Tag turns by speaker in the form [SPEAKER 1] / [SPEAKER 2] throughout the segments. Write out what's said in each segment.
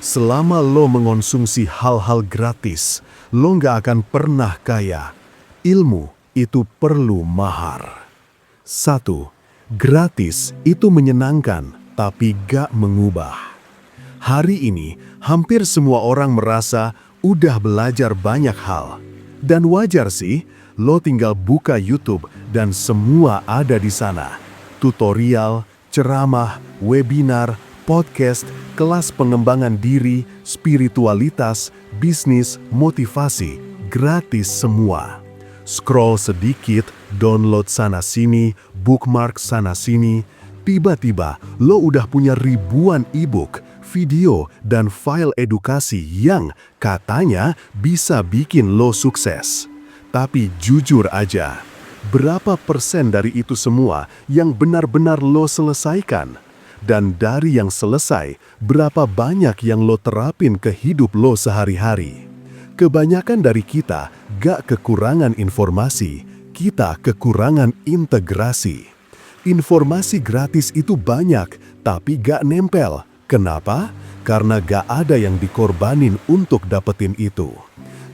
[SPEAKER 1] selama lo mengonsumsi hal-hal gratis, lo nggak akan pernah kaya. Ilmu itu perlu mahar. 1. Gratis itu menyenangkan, tapi gak mengubah. Hari ini, hampir semua orang merasa udah belajar banyak hal. Dan wajar sih, lo tinggal buka YouTube dan semua ada di sana. Tutorial, ceramah, webinar, podcast, kelas pengembangan diri, spiritualitas, bisnis, motivasi, gratis semua. Scroll sedikit, download sana-sini, bookmark sana-sini, tiba-tiba lo udah punya ribuan e-book, video, dan file edukasi yang katanya bisa bikin lo sukses. Tapi jujur aja, berapa persen dari itu semua yang benar-benar lo selesaikan? Dan dari yang selesai, berapa banyak yang lo terapin ke hidup lo sehari-hari? Kebanyakan dari kita gak kekurangan informasi, kita kekurangan integrasi. Informasi gratis itu banyak, tapi gak nempel. Kenapa? Karena gak ada yang dikorbanin untuk dapetin itu.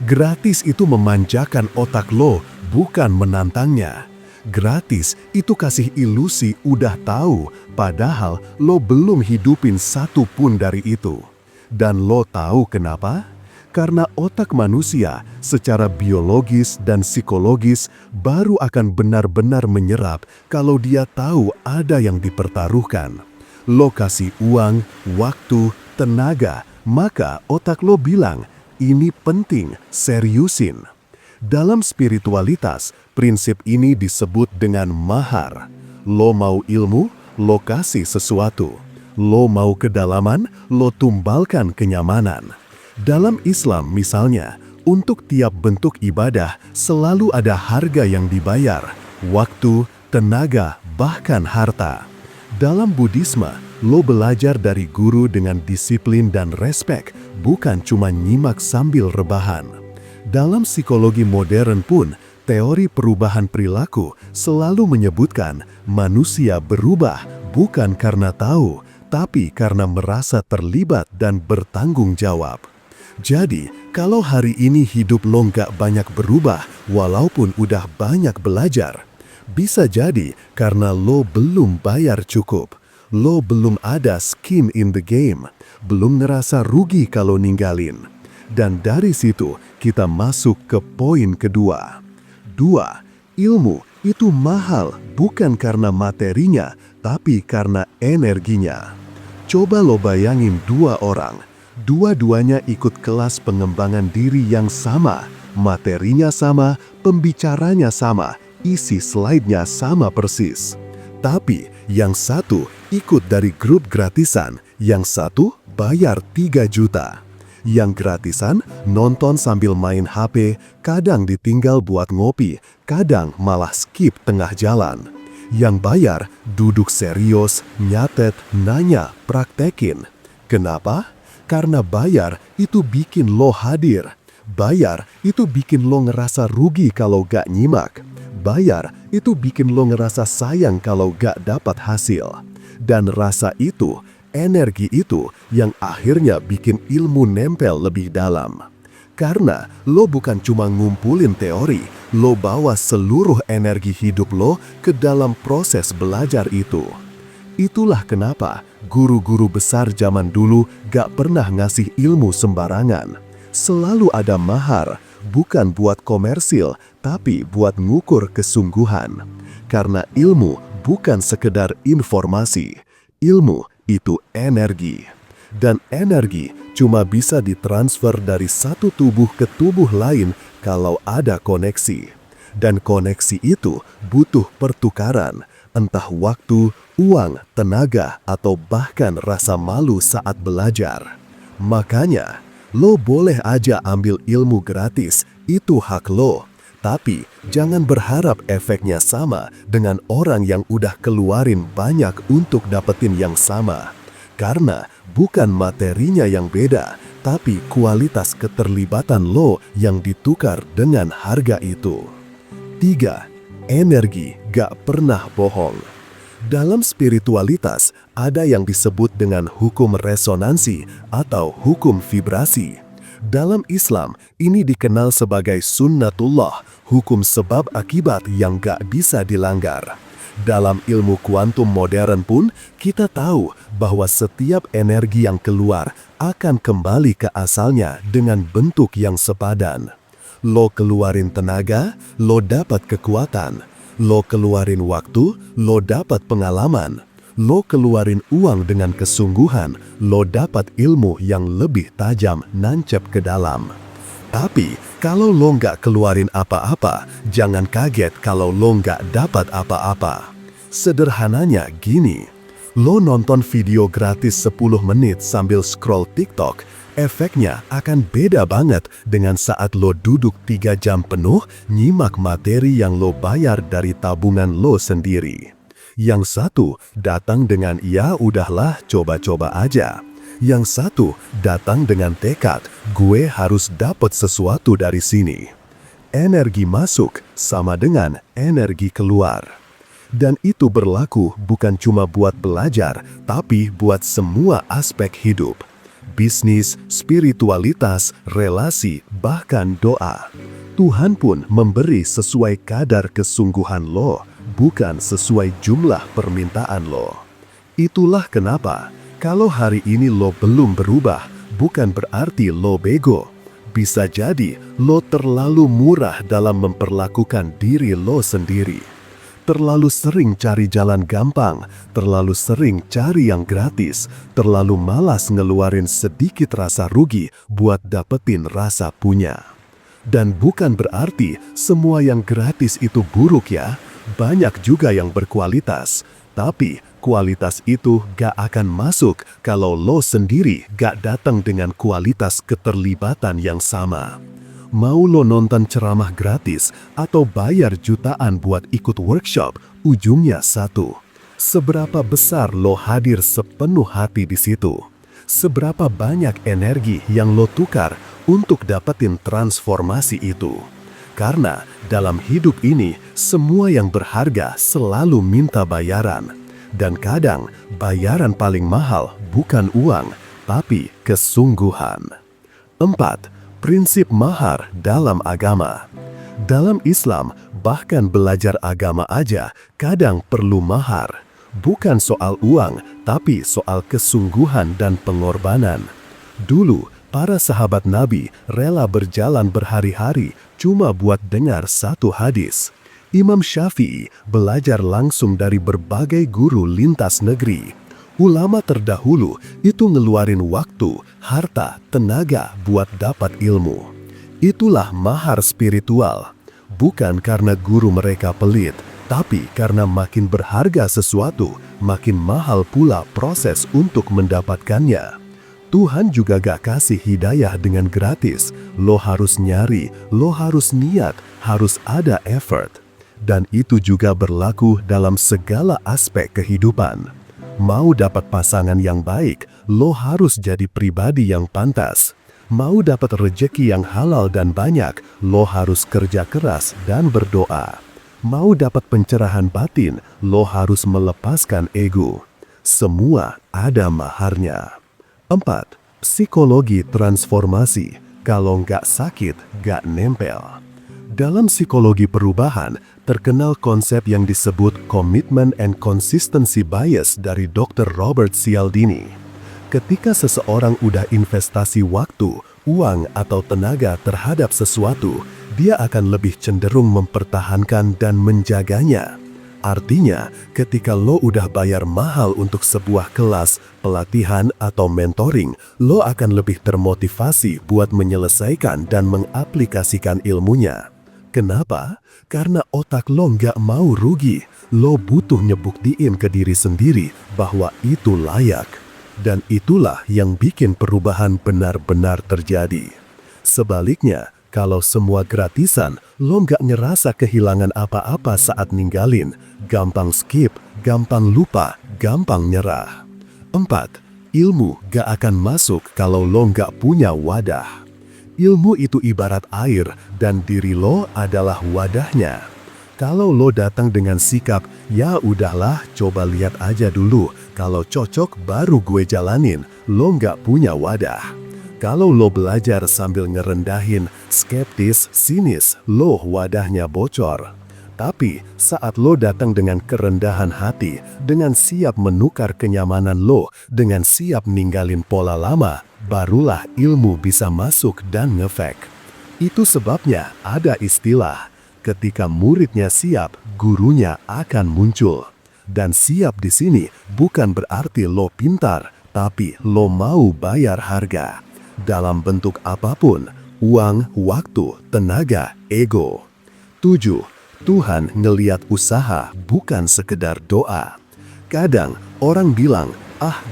[SPEAKER 1] Gratis itu memanjakan otak lo, bukan menantangnya. Gratis itu kasih ilusi udah tahu, padahal lo belum hidupin satu pun dari itu. Dan lo tahu kenapa? Karena otak manusia secara biologis dan psikologis baru akan benar-benar menyerap kalau dia tahu ada yang dipertaruhkan. Lo kasih uang, waktu, tenaga, maka otak lo bilang, ini penting, seriusin. Dalam spiritualitas, prinsip ini disebut dengan mahar. Lo mau ilmu, lo kasih sesuatu. Lo mau kedalaman, lo tumbalkan kenyamanan. Dalam Islam misalnya, untuk tiap bentuk ibadah selalu ada harga yang dibayar, waktu, tenaga, bahkan harta. Dalam Buddhisme, lo belajar dari guru dengan disiplin dan respek, bukan cuma nyimak sambil rebahan. Dalam psikologi modern pun, teori perubahan perilaku selalu menyebutkan manusia berubah bukan karena tahu, tapi karena merasa terlibat dan bertanggung jawab. Jadi, kalau hari ini hidup lo nggak banyak berubah walaupun udah banyak belajar, bisa jadi karena lo belum bayar cukup. Lo belum ada skin in the game, belum ngerasa rugi kalau ninggalin. Dan dari situ kita masuk ke poin kedua. 2. Ilmu itu mahal bukan karena materinya, tapi karena energinya. Coba lo bayangin dua orang. Dua-duanya ikut kelas pengembangan diri yang sama, materinya sama, pembicaranya sama, isi slide-nya sama persis. Tapi yang satu ikut dari grup gratisan, yang satu bayar 3 juta. Yang gratisan nonton sambil main HP, kadang ditinggal buat ngopi, kadang malah skip tengah jalan. Yang bayar duduk serius, nyatet, nanya, praktekin. Kenapa? Karena bayar itu bikin lo hadir. Bayar itu bikin lo ngerasa rugi kalau gak nyimak. Bayar itu bikin lo ngerasa sayang kalau gak dapat hasil. Dan rasa itu, energi itu yang akhirnya bikin ilmu nempel lebih dalam. Karena lo bukan cuma ngumpulin teori, lo bawa seluruh energi hidup lo ke dalam proses belajar itu. Itulah kenapa guru-guru besar zaman dulu gak pernah ngasih ilmu sembarangan. Selalu ada mahar, bukan buat komersil, tapi buat ngukur kesungguhan. Karena ilmu bukan sekedar informasi, ilmu itu energi. Dan energi cuma bisa ditransfer dari satu tubuh ke tubuh lain kalau ada koneksi. Dan koneksi itu butuh pertukaran, entah waktu, uang, tenaga, atau bahkan rasa malu saat belajar. Makanya, lo boleh aja ambil ilmu gratis, itu hak lo. Tapi, jangan berharap efeknya sama dengan orang yang udah keluarin banyak untuk dapetin yang sama. Karena bukan materinya yang beda, tapi kualitas keterlibatan lo yang ditukar dengan harga itu. 3. Energi gak pernah bohong. Dalam spiritualitas, ada yang disebut dengan hukum resonansi atau hukum vibrasi. Dalam Islam, ini dikenal sebagai sunnatullah, hukum sebab akibat yang gak bisa dilanggar. Dalam ilmu kuantum modern pun, kita tahu bahwa setiap energi yang keluar akan kembali ke asalnya dengan bentuk yang sepadan. Lo keluarin tenaga, lo dapat kekuatan. Lo keluarin waktu, lo dapat pengalaman. Lo keluarin uang dengan kesungguhan, lo dapat ilmu yang lebih tajam nancep ke dalam. Tapi, kalau lo nggak keluarin apa-apa, jangan kaget kalau lo nggak dapat apa-apa. Sederhananya gini, lo nonton video gratis 10 menit sambil scroll TikTok, efeknya akan beda banget dengan saat lo duduk 3 jam penuh nyimak materi yang lo bayar dari tabungan lo sendiri. Yang satu datang dengan ya udahlah coba-coba aja. Yang satu datang dengan tekad, gue harus dapat sesuatu dari sini. Energi masuk sama dengan energi keluar. Dan itu berlaku bukan cuma buat belajar, tapi buat semua aspek hidup. Bisnis, spiritualitas, relasi, bahkan doa. Tuhan pun memberi sesuai kadar kesungguhan lo, bukan sesuai jumlah permintaan lo. Itulah kenapa, kalau hari ini lo belum berubah, bukan berarti lo bego. Bisa jadi lo terlalu murah dalam memperlakukan diri lo sendiri. Terlalu sering cari jalan gampang, terlalu sering cari yang gratis, terlalu malas ngeluarin sedikit rasa rugi buat dapetin rasa punya. Dan bukan berarti semua yang gratis itu buruk ya, banyak juga yang berkualitas. Tapi kualitas itu gak akan masuk kalau lo sendiri gak datang dengan kualitas keterlibatan yang sama. Mau lo nonton ceramah gratis atau bayar jutaan buat ikut workshop, ujungnya satu. Seberapa besar lo hadir sepenuh hati di situ? Seberapa banyak energi yang lo tukar untuk dapetin transformasi itu? Karena dalam hidup ini, semua yang berharga selalu minta bayaran. Dan kadang, bayaran paling mahal bukan uang, tapi kesungguhan. 4. Prinsip mahar dalam agama. Dalam Islam, bahkan belajar agama aja kadang perlu mahar. Bukan soal uang, tapi soal kesungguhan dan pengorbanan. Dulu, para sahabat Nabi rela berjalan berhari-hari cuma buat dengar satu hadis. Imam Syafi'i belajar langsung dari berbagai guru lintas negeri. Ulama terdahulu itu ngeluarin waktu, harta, tenaga buat dapat ilmu. Itulah mahar spiritual. Bukan karena guru mereka pelit, tapi karena makin berharga sesuatu, makin mahal pula proses untuk mendapatkannya. Tuhan juga gak kasih hidayah dengan gratis. Lo harus nyari, lo harus niat, harus ada effort. Dan itu juga berlaku dalam segala aspek kehidupan. Mau dapat pasangan yang baik, lo harus jadi pribadi yang pantas. Mau dapat rejeki yang halal dan banyak, lo harus kerja keras dan berdoa. Mau dapat pencerahan batin, lo harus melepaskan ego. Semua ada maharnya. 4. Psikologi transformasi. Kalau nggak sakit, nggak nempel. Dalam psikologi perubahan, terkenal konsep yang disebut commitment and consistency bias dari Dr. Robert Cialdini. Ketika seseorang udah investasi waktu, uang, atau tenaga terhadap sesuatu, dia akan lebih cenderung mempertahankan dan menjaganya. Artinya, ketika lo udah bayar mahal untuk sebuah kelas, pelatihan, atau mentoring, lo akan lebih termotivasi buat menyelesaikan dan mengaplikasikan ilmunya. Kenapa? Karena otak lo nggak mau rugi. Lo butuh nyebuktiin ke diri sendiri bahwa itu layak. Dan itulah yang bikin perubahan benar-benar terjadi. Sebaliknya, kalau semua gratisan, lo nggak ngerasa kehilangan apa-apa saat ninggalin. Gampang skip, gampang lupa, gampang nyerah. 4. Ilmu gak akan masuk kalau lo nggak punya wadah. Ilmu itu ibarat air dan diri lo adalah wadahnya. Kalau lo datang dengan sikap, ya udahlah, coba lihat aja dulu, kalau cocok baru gue jalanin, lo nggak punya wadah. Kalau lo belajar sambil ngerendahin, skeptis, sinis, lo wadahnya bocor. Tapi saat lo datang dengan kerendahan hati, dengan siap menukar kenyamanan lo, dengan siap ninggalin pola lama, barulah ilmu bisa masuk dan ngefek. Itu sebabnya ada istilah, ketika muridnya siap, gurunya akan muncul. Dan siap di sini bukan berarti lo pintar, tapi lo mau bayar harga. Dalam bentuk apapun, uang, waktu, tenaga, ego. 7. Tuhan ngeliat usaha bukan sekedar doa. Kadang orang bilang,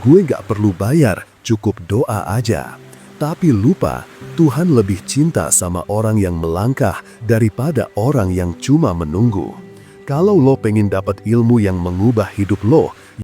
[SPEAKER 1] gue gak perlu bayar, cukup doa aja. Tapi lupa, Tuhan lebih cinta sama orang yang melangkah daripada orang yang cuma menunggu. Kalau lo pengen dapat ilmu yang mengubah hidup lo,